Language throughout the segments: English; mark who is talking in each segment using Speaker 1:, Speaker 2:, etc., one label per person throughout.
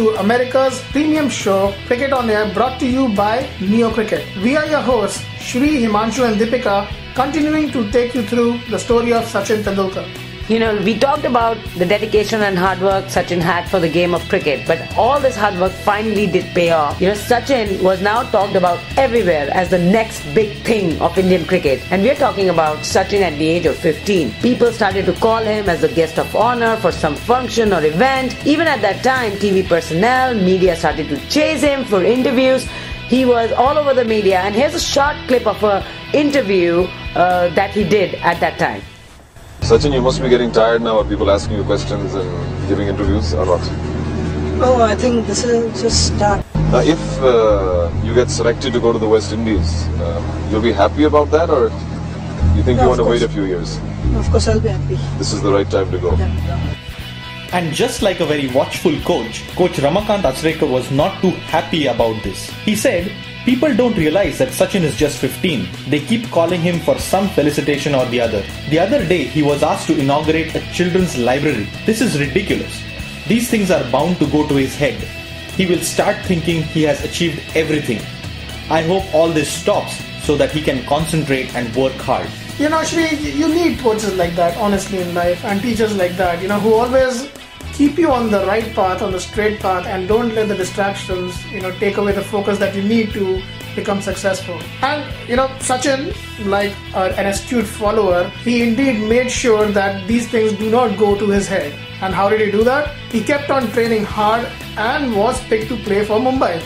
Speaker 1: to America's premium show, Cricket on Air, brought to you by Neo Cricket. We are your hosts, Shri, Himanshu and Deepika, continuing to take you through the story of Sachin Tendulkar.
Speaker 2: You know, we talked about the dedication and hard work Sachin had for the game of cricket, but all this hard work finally did pay off. You know, Sachin was now talked about everywhere as the next big thing of Indian cricket. And we're talking about Sachin at the age of 15. People started to call him as a guest of honor for some function or event. Even at that time, TV personnel, media started to chase him for interviews. He was all over the media, and here's a short clip of an interview that he did at that time.
Speaker 3: Sachin, you must be getting tired now of people asking you questions and giving interviews or not?
Speaker 4: No, I think this is just start.
Speaker 3: Now, if you get selected to go to the West Indies, you'll be happy about that, or you think you want to wait a few years?
Speaker 4: Of course, I'll be happy.
Speaker 3: This is the right time to go.
Speaker 4: Yeah.
Speaker 5: And just like a very watchful coach, Coach Ramakant Achrekar was not too happy about this. He said, "People don't realize that Sachin is just 15. They keep calling him for some felicitation or the other. The other day, he was asked to inaugurate a children's library. This is ridiculous. These things are bound to go to his head. He will start thinking he has achieved everything. I hope all this stops so that he can concentrate and work hard."
Speaker 1: You know, Shri, you need coaches like that, honestly, in life, and teachers like that, you know, who always keep you on the right path, on the straight path, and don't let the distractions, you know, take away the focus that you need to become successful. And, you know, Sachin, like an astute follower, he indeed made sure that these things do not go to his head. And how did he do that? He kept on training hard and was picked to play for Mumbai.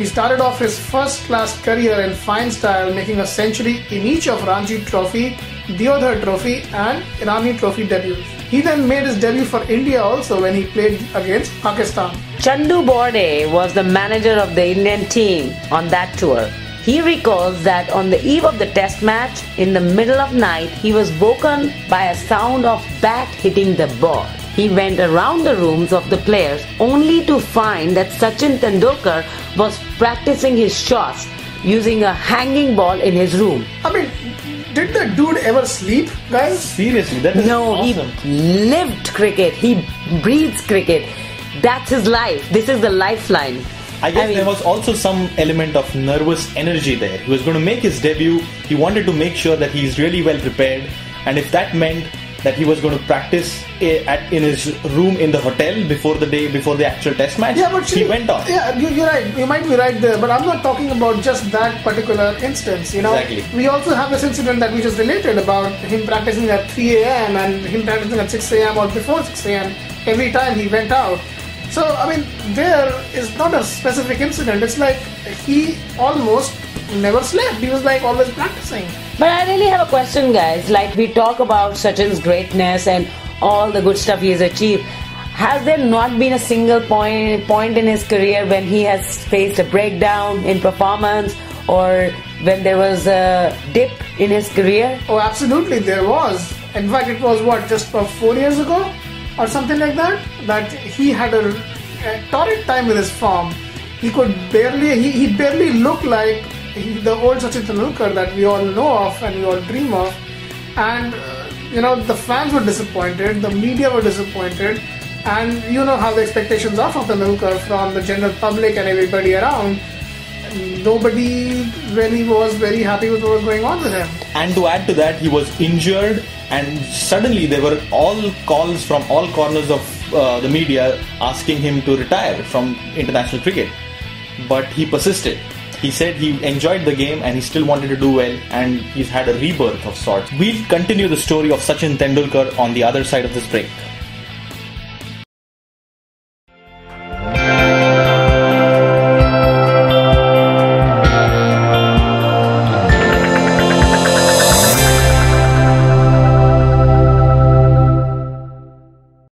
Speaker 1: He started off his first-class career in fine style, making a century in each of Ranji Trophy, Deodhar Trophy and Irani Trophy debuts. He then made his debut for India also when he played against Pakistan.
Speaker 2: Chandu Borde was the manager of the Indian team on that tour. He recalls that on the eve of the test match, in the middle of night, he was woken by a sound of bat hitting the ball. He went around the rooms of the players only to find that Sachin Tendulkar was practicing his shots using a hanging ball in his room.
Speaker 1: I mean, did the dude ever sleep, guys?
Speaker 5: Seriously, that is awesome.
Speaker 2: He lived cricket. He breathes cricket. That's his life. This is the lifeline.
Speaker 5: I guess there was also some element of nervous energy there. He was going to make his debut. He wanted to make sure that he's really well prepared. And if that meant that he was going to practice in his room in the hotel before the actual test match, he went on.
Speaker 1: Yeah, you're right. You might be right there, but I'm not talking about just that particular instance. You know,
Speaker 5: Exactly.
Speaker 1: We also have this incident that we just related about him practicing at 3 a.m. and him practicing at 6 a.m. or before 6 a.m. every time he went out. So, I mean, there is not a specific incident. It's like he almost never slept. He was like always practicing.
Speaker 2: But I really have a question, guys. Like, we talk about Sachin's greatness and all the good stuff he has achieved. Has there not been a single point in his career when he has faced a breakdown in performance, or when there was a dip in his career?
Speaker 1: Oh, absolutely, there was. In fact, it was just 4 years ago or something like that, that he had a torrid time with his form. He barely looked like the old Sachin Tendulkar that we all know of and we all dream of. And, you know, the fans were disappointed, the media were disappointed, and you know how the expectations are from Tendulkar from the general public and everybody around. Nobody really was very happy with what was going on with him.
Speaker 5: And to add to that, he was injured, and suddenly there were all calls from all corners of the media asking him to retire from international cricket. But he persisted. He said he enjoyed the game and he still wanted to do well, and he's had a rebirth of sorts. We'll continue the story of Sachin Tendulkar on the other side of this break.